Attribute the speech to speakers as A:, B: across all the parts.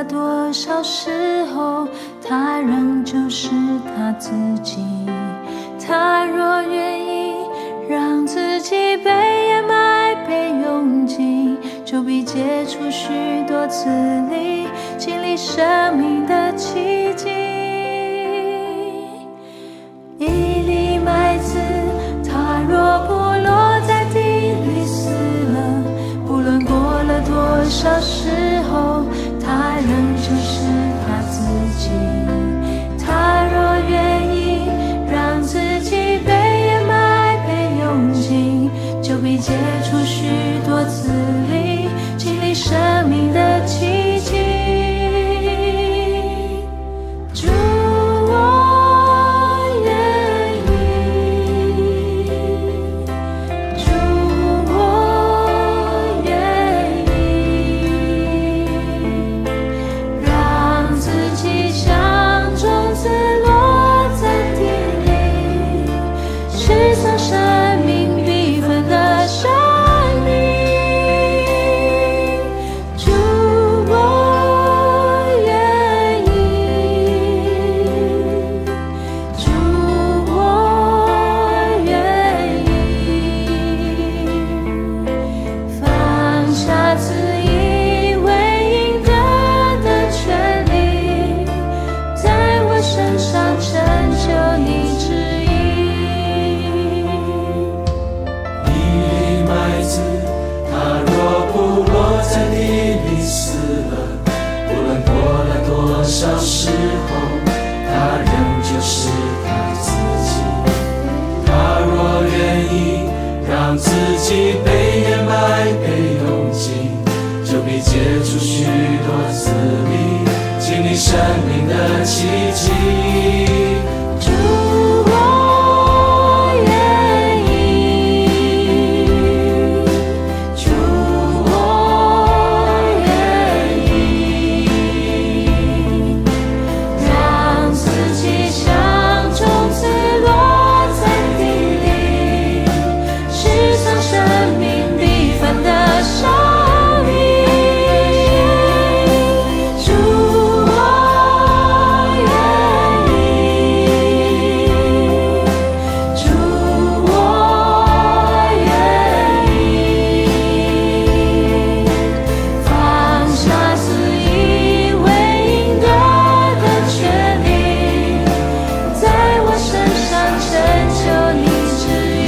A: 多少时候，他仍旧是他自己。他若愿意让自己被掩埋、被拥挤，就必结出许多籽粒，经历生命的奇迹。一粒麦子，它若不落在地里死了，不论过了多少时候，它仍旧是它自己。它若愿意让自己被掩埋、被拥挤，就必结出许多籽粒，经历生命的奇迹。主，我愿意，主，我愿意，让自己像种子落在地里，吃上生命必分的生命。主，我愿意，主，我愿意，放下自以为应得的权利，在我身上成就你旨意。
B: 一粒麦子，它若不落在地里死了，不论过了多少时候，它仍旧是它自己。它若愿意让自己被掩埋、被拥挤，就必结出许多籽粒，经历生命的奇迹。
A: 主，我愿意，主，我愿意，让自己像种子落在地里，吃上生命必分的生命。主，我愿意，主，我愿意，放下自以为应得的权利，在我身上成就你旨意。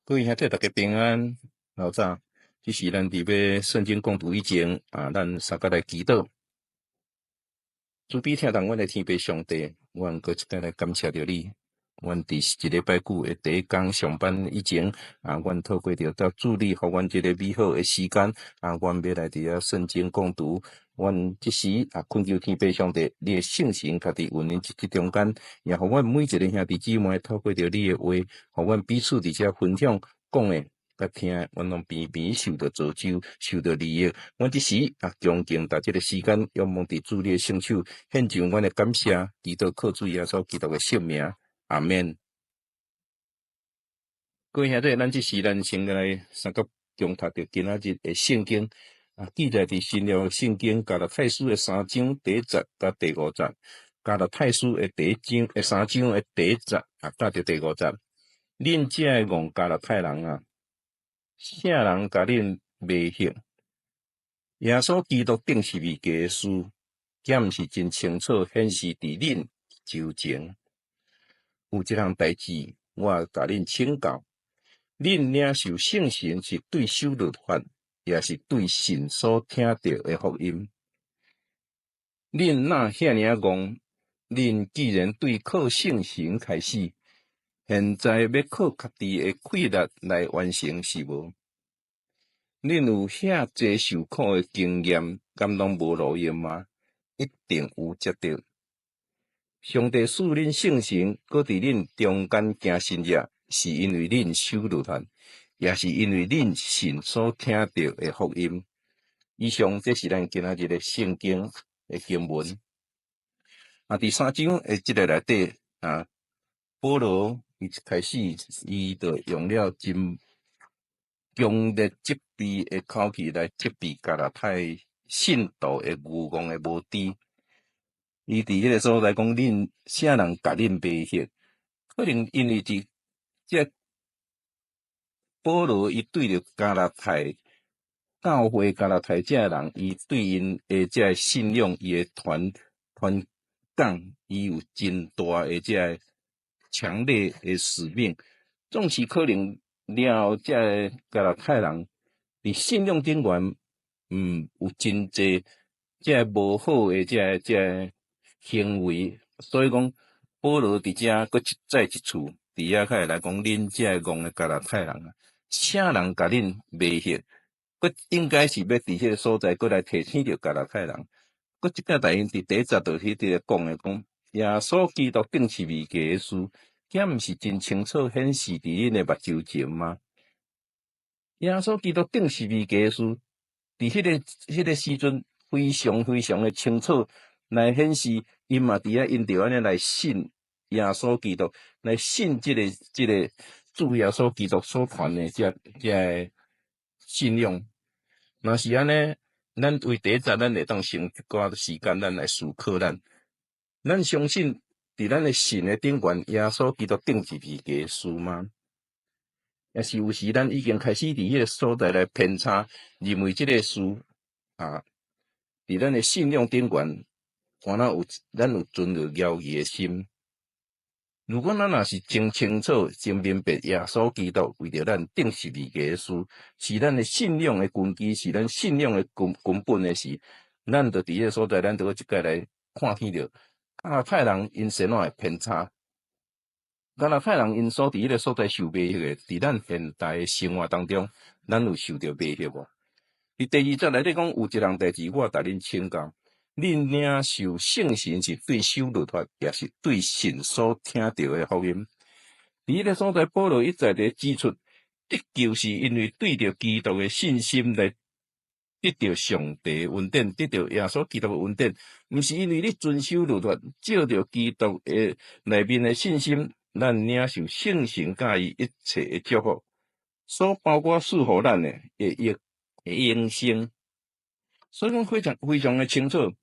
C: 各位兄弟大家平安，老早，这是咱伫要圣经共读以前咱三个来祈祷。主必听从阮的天父上帝，阮搁一摆来感谢着你。阮伫一礼拜久的第一天上班以前，阮透过着主你，互阮这个美好的时间，阮要来伫圣经共读。阮即时恳求天父上帝，你的圣神家己运营即中间，也互阮每一个兄弟姊妹透过着你的话，互阮彼此伫遮分享讲的。甲听，阮拢边边受到造就，受到利益。阮即时恭敬在即个时间，仰望伫主你的圣手，献上阮的感谢，祈祷靠主耶稣基督的圣名，阿免。各位兄弟，咱即时咱先来三个共读着今仔日的圣经记载伫新约圣经加拉太书的3章第1节甲第5节，加拉太书的3章的第1节甲着第5节。恁这的戇加拉太人啥人甲恁迷惑？耶稣基督定是未假的事，检是真清楚显示伫恁周前。有一项代志，我甲恁请教：恁领受圣神是对守律法，也是对神所听到的福音？恁若遐尔戆，恁既然对靠圣神开始，现在要靠家己的气力来完成是无？恁有遐济受苦的经验，敢拢无路用吗？一定有接到。上帝赐恁圣神，搁伫恁中间行神迹，是因为恁守律法，也是因为恁信所听到的福音。以上这是咱今仔日的圣经的经文。第3章的这个内底保罗伊开始伊就用了真强烈责备的口气来责备加拉太信徒的愚妄的无知。伊伫迄个所在讲，恁啥人甲恁迷惑？可能因为这保罗伊对着加拉太教会加拉太这人，伊对因的这信仰，伊的传讲，伊有真大的这强烈的使命。总是可能了这加拉太人伫信仰顶端，有真济这无好的这行为，所以讲保罗伫遮搁再一次伫遐开来讲，恁这戆的加拉太人啊，啥人甲恁迷惑？搁应该是要伫迄个所在，搁来提醒着加拉太人。搁一个大因伫第10道迄个讲的讲，耶稣基督顶十字架的事，遐毋是真清楚显示伫恁的目睭前吗？耶稣基督顶十字架的事，伫迄个时阵非常非常的清楚来显示，因嘛伫遐因着安尼来信耶稣基督，来信这个主耶稣基督所传的这信仰。若是安尼，咱为第一站，咱会当先一寡时间，咱来思考咱相信伫咱的信的顶悬，耶稣基督顶十字架的事吗？也是有时咱已经开始伫迄个所在来偏差，认为这个事伫咱的信仰顶悬，敢若咱有存着犹豫的心。如果咱若是真清楚、真明白耶稣基督为着咱顶十字架的事，是咱的信仰的根基，是咱信仰的根本的事，咱就伫迄个所在，咱就一概来看见着加拉太人因生活的偏差。加拉太人因所伫迄个所在受迷惑的，伫咱现代的生活当中，咱有受着迷惑无？伫第2节内底讲，有一项代志我甲恁请教。恁领受圣神是对守律法，也是对神所听到的福音。伫迄个所在，保罗一再地指出，得救是因为对着基督的信心来得到上帝的恩典，得到耶稣基督的恩典，毋是因为你遵守律法，照着基督的内面的信心，咱领受圣神甲伊一切的祝福，所包括赐予咱的永生。所以讲非常的清楚。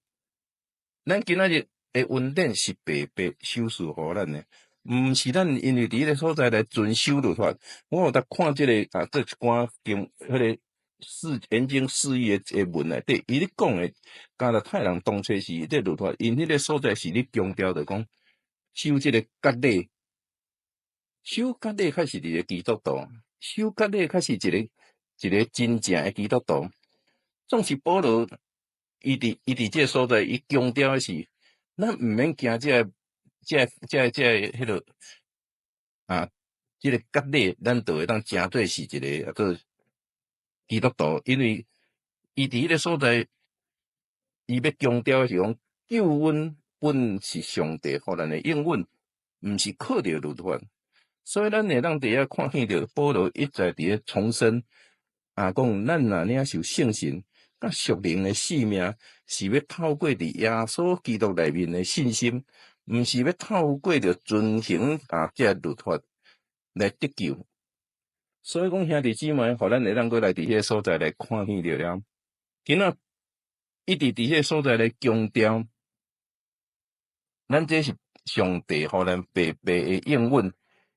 C: 咱今仔日的恩典是白白授赐予咱的，毋是咱因为伫迄个所在来遵守律法。我有看这一寡经迄个研经释义的文内底，伊咧讲的加拉太人当初是这律法，因迄个所在是咧强调着讲守这个割礼，守割礼较是一个基督徒，守割礼较是一个真正的基督徒。总是保罗。伊伫这所在，伊强调的是，咱毋免惊这迄落这个割礼，咱就会当真做是一个做基督徒，因为伊伫迄个所在，伊要强调的是讲，救恩本是上帝互咱的应允，毋是靠着律法，所以咱会当伫遐看见着保罗一再伫咧重申讲咱若领受圣神。甲属灵的性命是要透过伫耶稣基督内面的信心，毋是要透过着遵行这律法来得救。所以讲兄弟姊妹，互咱会当过来伫迄个所在来看见着了。今仔一直伫迄个所在来强调，咱这是上帝互咱白白的应允，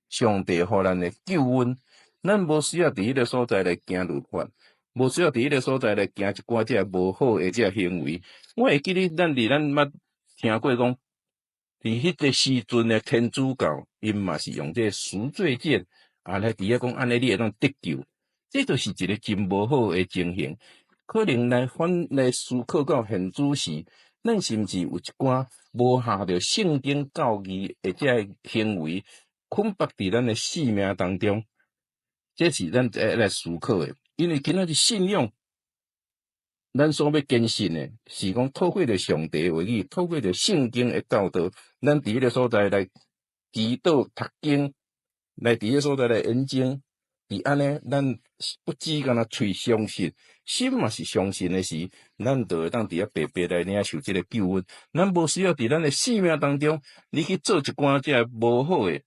C: 上帝互咱的救恩，咱无需要伫迄个所在来行律法。无需要伫迄个所在来行一寡这无好的这行为。我会记得咱捌听过讲，伫迄个时阵的天主教，因嘛是用这赎罪券来伫遐讲安尼你会当得救，这就是一个真无好的情形。可能来思考到现主时，咱是毋是有一寡无下着圣经教义的这行为，捆绑伫咱的生命当中？这是咱来思考的。因为今仔日信仰，咱所要坚信的是讲透过着上帝的话语，透过着圣经的教导，咱伫迄个所在来祈祷、读经，来伫迄个所在来研经，伫伫安尼，咱不止干那嘴相信，心嘛是相信的时，咱就会当伫遐白白来领受即个救恩。咱无需要伫咱的生命当中，你去做一寡这无好的，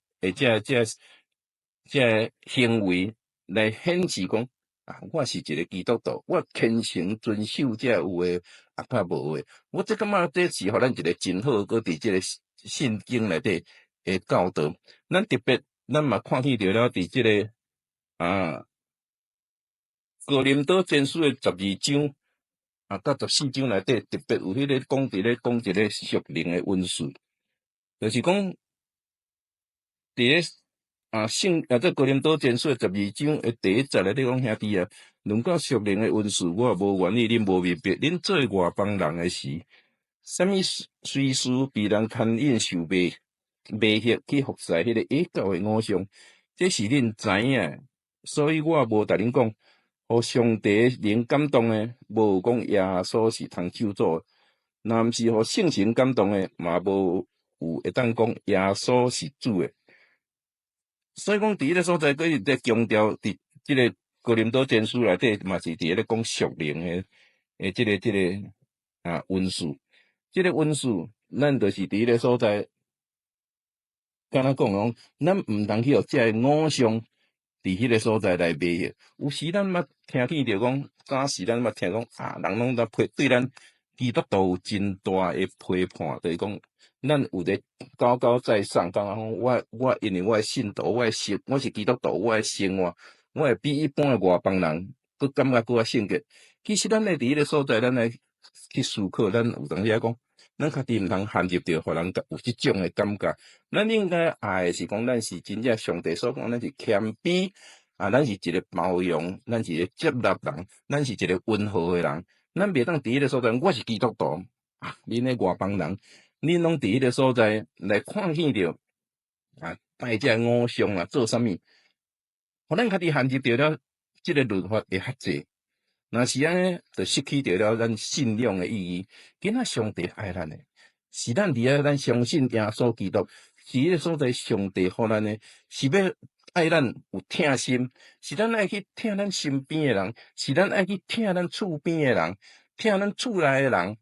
C: 这行为来显示讲啊，我是一个基督徒，我虔诚遵守这有诶，啊，甲无诶。我这感觉这是互咱一个真好，搁伫即个圣经内底诶教导。咱特别，咱嘛看见着了伫即个哥林多前书诶12章甲14章内底，特别有迄个讲一个属灵诶温顺，就是讲伫咧这哥林多前书12章诶第1节咧，你讲兄弟啊，论到属灵诶温顺，我也无愿意恁无明白，恁做外邦人诶时，啥物随时被人牵引受迷惑去服侍迄个异教诶偶像，这是恁知影，所以我无甲恁讲。互上帝灵感动诶，无有讲耶稣是通救主，若毋是互圣神感动诶，嘛无有会当讲耶稣是主诶。所以讲，伫迄个所在，佫是在强调伫即个哥林多前书内底，嘛是伫咧讲属灵诶，即个温顺，即个温顺，咱就是伫迄个所在，敢若讲，咱毋通去互遮个偶像。伫迄个所在来迷惑，有时咱捌听见着讲，早时咱捌听讲人拢在对咱基督徒有真大诶批判，就是讲，咱有咧高高在上，讲我因为我诶信徒，我是基督徒，我诶生活，我会比一般诶外邦人，佫感觉佫较圣洁。其实咱咧伫迄个所在，咱来去思考，咱有当时啊讲。咱家己毋通陷入着，互人有即种诶感觉。咱应该爱诶是讲，咱是真正上帝所讲，咱是谦卑咱是一个包容，咱是一个接纳人，咱是一个温和诶人。咱袂当伫迄个所在，我是基督徒恁诶外邦人，恁拢伫迄个所在来看见着拜这偶像做啥物？互咱家己陷入着了即个律法会较济。若是安尼，就失去着了咱信仰诶意义。今仔上帝爱咱诶，是咱伫遐咱相信耶稣基督，是迄个所在上帝互咱诶，是要爱咱有疼心，是咱爱去疼咱身边诶人，是咱爱去疼咱厝边诶人，疼咱厝内诶人，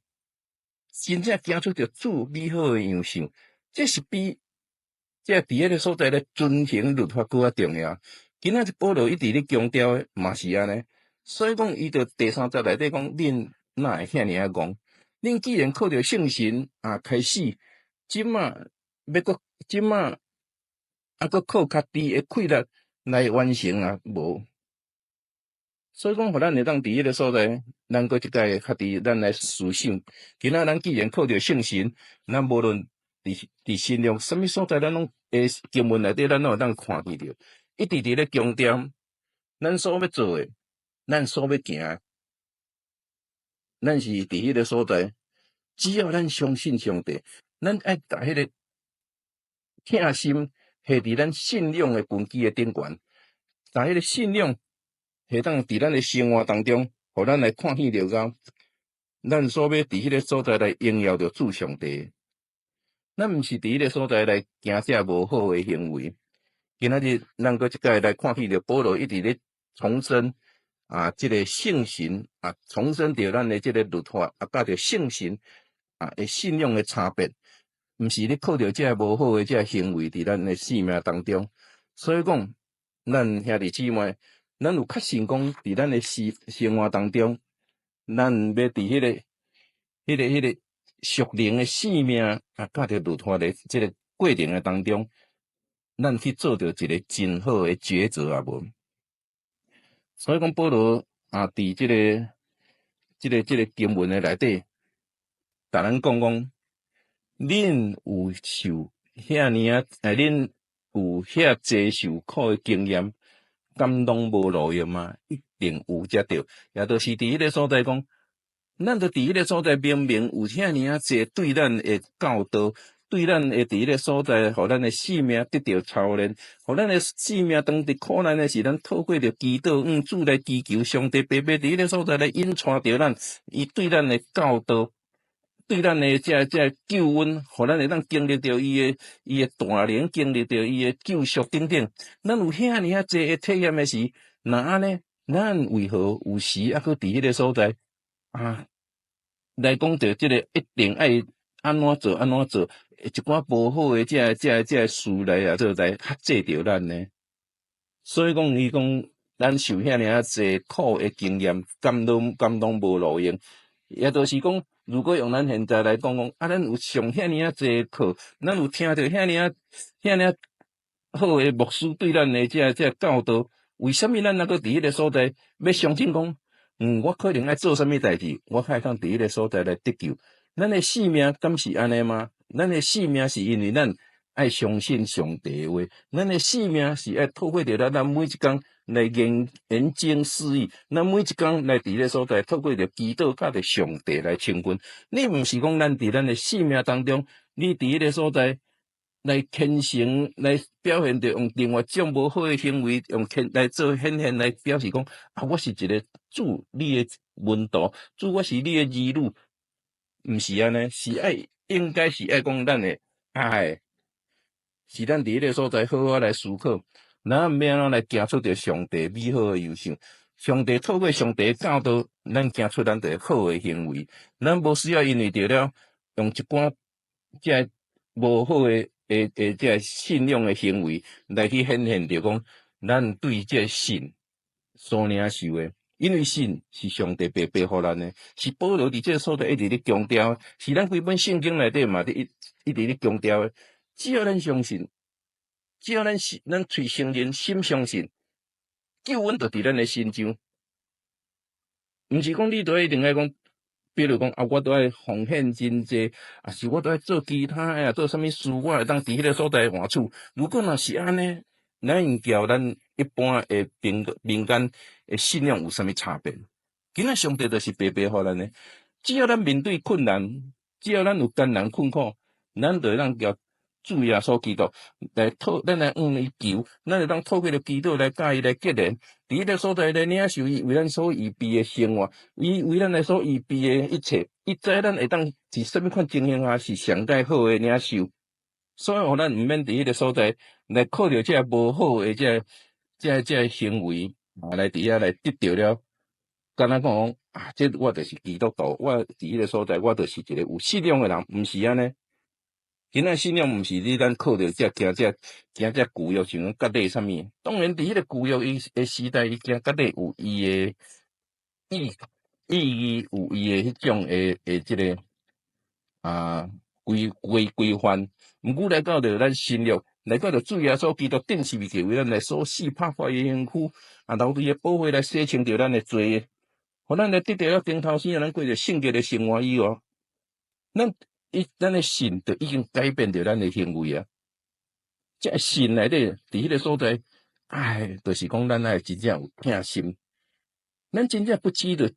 C: 真正行出着主美好诶样相。这是比这伫迄个所在咧遵行律法搁较重要。今仔日保罗一直咧强调诶，嘛是安尼。所以讲，伊着第3节内底讲，恁哪会遐尔戆？恁既然靠着圣神开始，即马搁靠家己诶气力来完成无？所以讲，互咱会当伫迄个所在，咱搁一摆较伫咱来思想。今仔咱既然靠着圣神，咱无论伫信仰什么所在，咱拢诶经文内底，咱拢会当看见着，一直伫咧强调咱所要做诶。咱所要行，咱是伫迄个所在，只要咱相信上帝，咱爱把迄个疼心下伫咱信仰诶根基诶顶悬，把迄个信仰下当伫咱诶生活当中，互咱来看见着讲，咱所要伫迄个所在来荣耀着主上帝。咱毋是伫迄个所在来行遮无好诶行为。今仔日咱搁一摆来看见着保罗一直咧重申。即个圣神重申着咱的即个律法甲着圣神诶信仰诶差别，毋是咧靠着即个无好诶即个行为伫咱诶生命当中。所以讲，咱兄弟姊妹，咱有确信讲伫咱诶生活当中，咱要伫迄个属灵诶生命甲着律法诶即个过程诶当中，咱去做着一个真好诶抉择无？所以讲，保罗伫即个经文诶内底，甲咱讲，恁有受遐恁有遐济受苦诶经验，敢拢无路用吗？一定有才对。也就是伫迄个所在讲，咱着伫迄个所在明明有遐济对咱诶教导。对咱会伫迄个所在，互咱诶生命得到操练，互咱诶生命当伫苦难诶时，咱透过着祈祷，主来祈求上帝白白伫迄个所在来引带着咱，伊对咱诶教导，对咱的这救恩，互咱会当经历到伊的大能，经历到伊的救赎等等。咱有遐尔啊济的体验的时，那安尼，咱为何有时还佫伫迄个所在啊？来讲到即个一定爱安怎做安怎做，一寡无好的这事来做来克制着咱呢？所以讲，伊讲咱受遐尔啊济苦的经验，敢拢无路用，也就是讲。如果用咱现在来讲，咱有上遐尔啊济课，咱有听到遐尔啊好的牧师对咱的这教导，为什么咱能够伫迄个所在要相信讲，我可能爱做啥物代志，我才会当伫迄个所在来得救？咱的性命敢是安尼吗？咱的性命是因为咱爱相信上帝的话，咱的性命是爱透过着咱每一工来研经思义，咱每一工来伫咧所在透过着祈祷，甲着上帝来亲近。你毋是讲咱伫咱的性命当中，你伫迄个所在来虔诚来表现着用另外种无好的行为，用来做显现来表示讲我是一个主你的门徒，主我是你的儿女，毋是安尼，是应该是爱讲咱的爱。是咱伫迄个所在好好来思考，咱要安怎来行出着上帝美好的优想。上帝透过上帝的教导，咱行出咱的好的行为。咱无需要因为着了用一寡这无好的这信仰的行为来去显现着讲，咱对这神所领受的。因为神是上帝白白互咱的，是保罗伫这个所在一直咧强调，是咱规本圣经内底嘛，一直咧强调的。只要咱相信，只要咱嘴承认，心相信，救恩就伫咱的心上。毋是讲你都一定爱讲，比如讲我都爱奉献真济，是我都爱做其他做啥物事，我会当伫迄个所在换处。如果若是安尼，咱用交咱一般的民间的信仰有啥物差别？今仔上帝就是白白互咱的，只要咱面对困难，只要咱有艰难困苦，咱就会当交。主耶稣基督来咱来伊求，咱就当透过着基督来甲伊来结连，伫迄个所在来领受伊为咱所预备的生活，伊为咱来所预备的一切，伊知咱会当伫什么款情形下是上介好的领受，所以互咱毋免伫迄个所在来靠着这无好的这行为来伫遐来得到了，敢若讲这我就是基督徒，我伫迄个所在我就是一个有信仰的人，毋是安尼。今仔信仰毋是你咱靠着行这旧约，像甲底啥物？当然，伫迄个旧约伊的时代，伊行甲底有伊的意义，有伊的迄种即个规范。毋过来到着咱新约，来到着主耶稣基督定是为咱来所死拍发的身躯，留伊的宝血来洗清着咱的罪，互咱来得到了顶头先，咱过着圣洁的生活以后，咱的心就已经改变着咱的行为啊！这心内底伫迄个所在，就是讲咱爱真正有疼心，咱真正不止着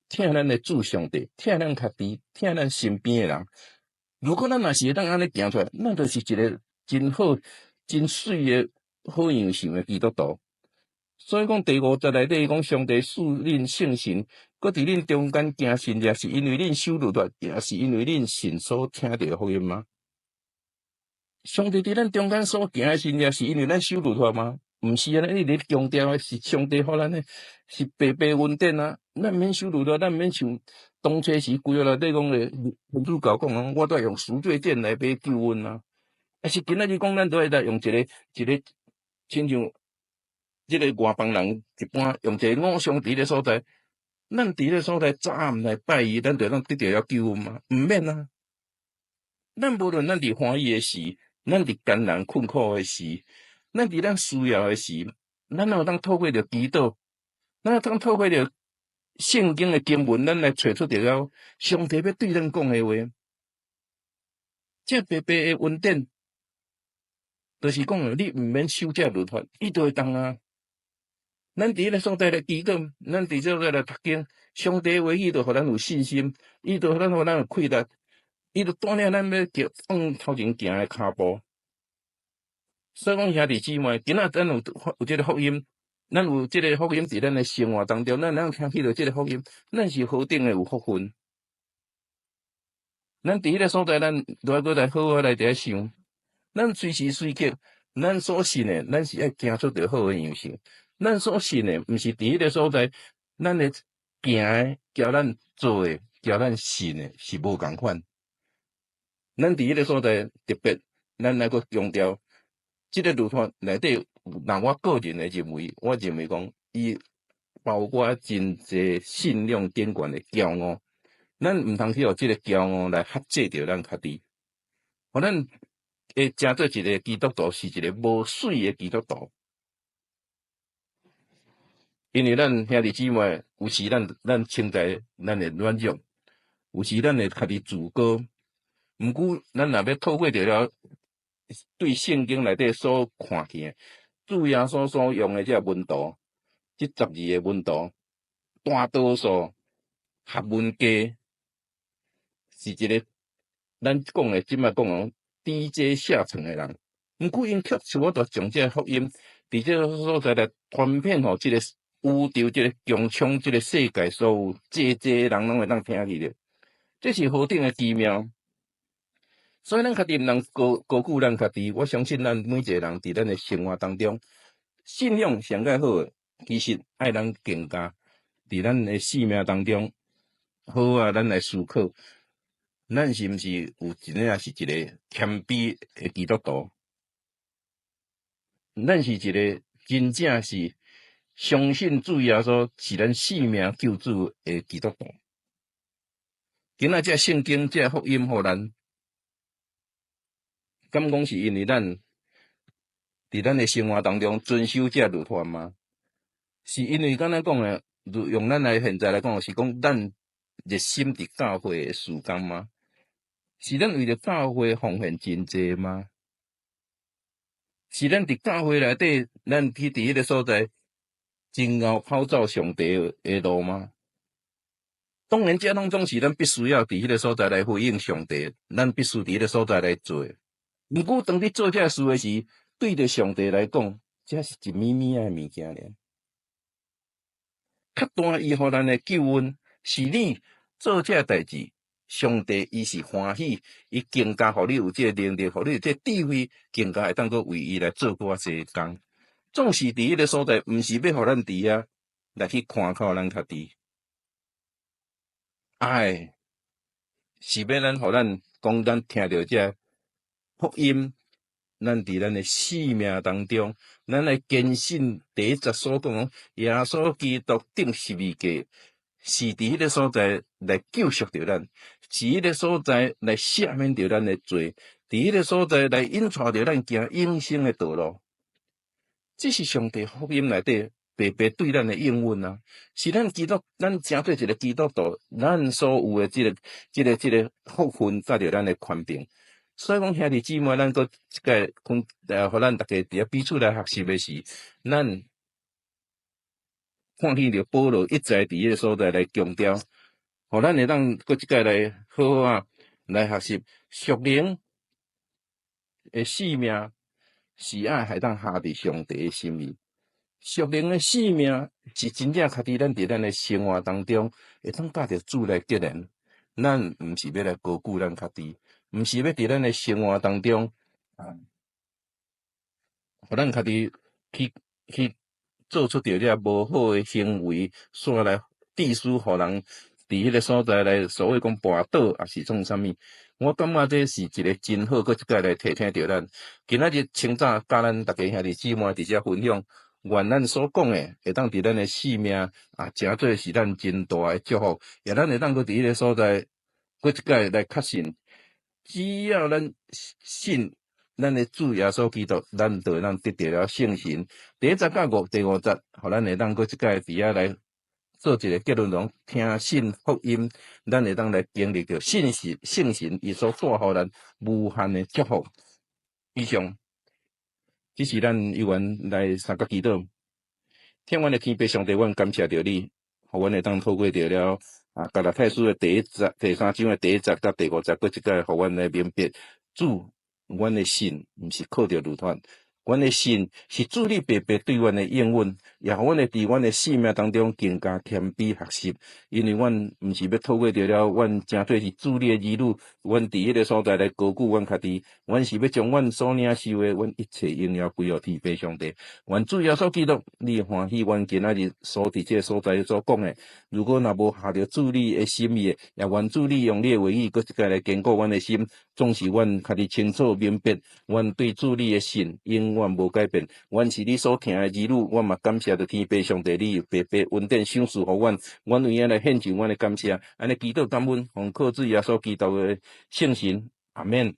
C: 疼咱的主上帝，疼咱家己，疼咱身边的人。如果咱若是会当安尼行出来，咱就是一个真好、真水的好样相的基督徒。所以讲第50内底讲，上帝赐恁圣神，搁伫恁中间行神迹，是因为恁守律法，也是因为恁信所听到的福音吗？上帝伫咱中间所行的神迹，是因为咱守律法吗？毋是啊，咱一直强调的是上帝互咱的是白白恩典啊！咱免守律法，咱免像当初时规个内底讲的天主教讲我都要用赎罪券来买救恩啊！还是今仔日讲咱都会来用一个，亲像。这个外邦人一般用一个偶像伫咧所在，咱伫咧所在早暗来拜伊，咱就当得到了救恩嘛？毋免啊！咱无论咱伫欢喜的时，咱伫艰难困苦的时，咱伫咱需要的时，咱有当透过着祈祷，咱有当透过着圣经的经文，咱来找出着了上帝要对咱讲的话。这白白的恩典，就是讲你毋免守这律法，伊就会当啊。咱伫迄个所在来祈祷，咱伫这个来读经，上帝话语就互咱有信心，伊就互咱有气力，伊就带领咱要往头前行的脚步。所以讲兄弟姊妹，今仔咱有这个福音，咱有这个福音伫咱的生活当中，咱听起着这个福音，咱是何等的有福分。咱伫迄个所在，咱来好好来伫遐想，咱随时随刻，咱所信的，咱是爱行出着好诶样式。咱所信的，毋是伫迄个所在，咱诶行诶，交咱做诶，交咱信诶，是无共款。咱伫迄个所在，特别，咱来个强调，即个律法内底，若我个人诶认为，我认为讲，伊包括真侪信仰顶悬诶骄傲，咱毋通去互即个骄傲来限制着咱家己，互咱会成做一个基督徒是一个无水诶基督徒。因为咱兄弟姊妹，有时咱称在咱诶软弱，有时咱会家己自高。毋过，咱若要透过着了对圣经内底所看见诶，主耶稣所用诶这文图，这12个文图，大多数学问家是一个咱讲诶，即摆讲哦，低阶下层诶人。毋过，因却是我着将这福音伫这个所在来传遍互即个宇宙、即个强冲、即个世界所有人拢会当听去着。这是何等诶奇妙！所以咱家己毋通高估咱家己，我相信咱每一个人伫咱诶生活当中，信仰上介好诶，其实爱咱更加伫咱诶生命当中，好啊，咱来思考，咱是毋是有真正是一个谦卑诶基督徒？咱是一个真正是相信主耶稣是咱生命救主诶基督徒。今仔这圣经这福音互咱。敢讲是因为咱伫咱诶生活当中遵守这律法吗？是因为敢若讲诶，用咱来现在来讲，是讲咱热心伫教会诶事工吗？是咱为着教会奉献真济吗？是咱伫教会内底，咱去伫迄个所在，真后跑走上帝诶路吗？当然，这拢总是咱必须要伫迄个所在来回应上帝，咱必须伫迄个所在来做。毋过，当你做这事诶时，对着上帝来讲，这是一咪咪仔物件尔。较大伊互咱诶救恩，是你做这代志，上帝伊是欢喜，伊更加互你有这能力，互你有这智慧，更加会当阁为伊来做偌济工。总是伫迄个所在，毋是要互咱伫遐来去看靠咱家己。爱是要咱互咱讲，咱听着这福音，咱伫咱诶生命当中，咱来坚信第一节所讲，耶稣基督顶十字架是伫迄个所在来救赎着咱，是迄个所在来赦免着咱诶罪，伫迄个所在来引带着咱行永生诶道路。这是上帝福音内底白白对咱诶应允啊！是咱咱成做一个基督徒，咱所有诶这个福分，甲着咱诶权柄。所以讲，兄弟姊妹，咱搁即个互咱大家伫遐彼此来学习诶时，咱看见着保罗一再伫迄个所在来强调，互咱会当搁即个来好好啊来学习属灵诶生命，是爱会当下伫上帝诶心意。属灵诶生命是真正家己咱伫咱诶生活当中会当甲着主来结连，咱毋是要来高估咱家己。毋是要伫咱诶生活当中，互咱家己去做出着这无好诶行为，煞来致使互人伫迄个所在来所谓讲跋倒，也是种啥物？我感觉这是一个真好，搁一个来提醒着咱。今仔日清早甲咱大家兄弟姊妹伫遮分享，愿咱所讲诶会当伫咱诶生命诚做是咱真大诶祝福，也咱会当搁伫迄个所在，搁一个来确信。只要咱信咱的主耶稣基督，咱就咱得到了圣神。第一节到第五节，互咱会当搁即个伫遐来做一个结论，讲听信福音，咱会当来经历着圣神伊所带互咱无限的祝福。以上，这是咱一员来三角祈祷。天阮的天父上帝，阮感谢着你，互阮会当透过着了。加拉太书的第3章的第1节到第5节，搁一个互阮来明白，主，阮的信毋是靠着律法，阮的神是主你白白对阮的应允，也互阮会伫阮的生命当中更加谦卑学习，因为阮毋是要透过着了阮诚做是主你的儿女，阮伫迄个所在来高举阮家己，阮是要将阮所领受的阮一切荣耀归予天父上帝。愿主耶稣基督，你欢喜阮今仔日所伫这个所在所讲的，如果若无合着主你的心意，也愿主你用你的话语，搁一个来坚固阮的心，总是阮家己清楚明白，阮对主你的信永远无改变。阮是你所疼的儿女，阮嘛感谢着天父上帝，你白白恩典赏赐互阮，阮为安来献上阮的感谢，安尼祈祷感恩，奉靠主耶稣基督的圣神，阿免。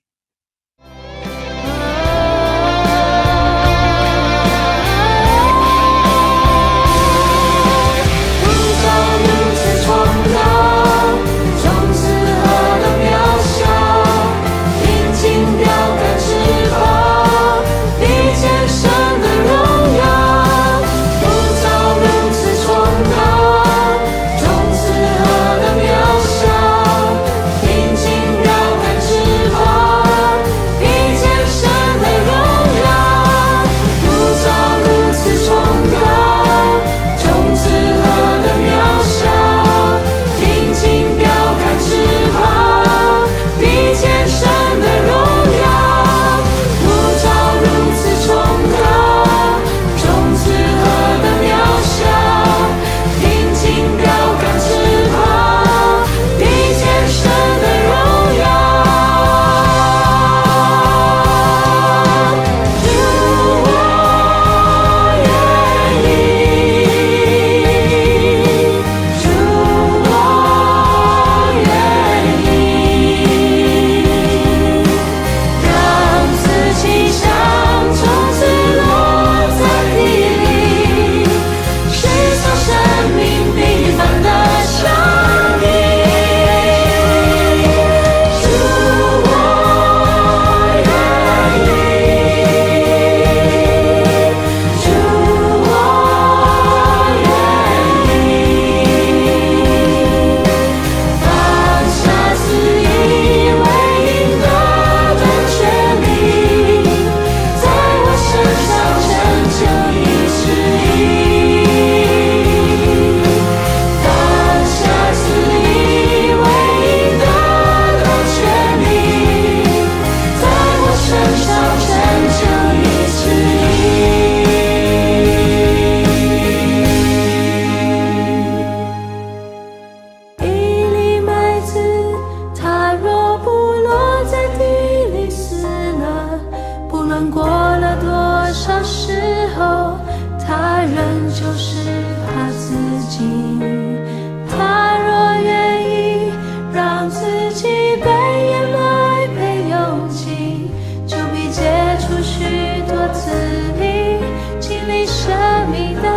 A: 就必结出许多子粒，经历生命的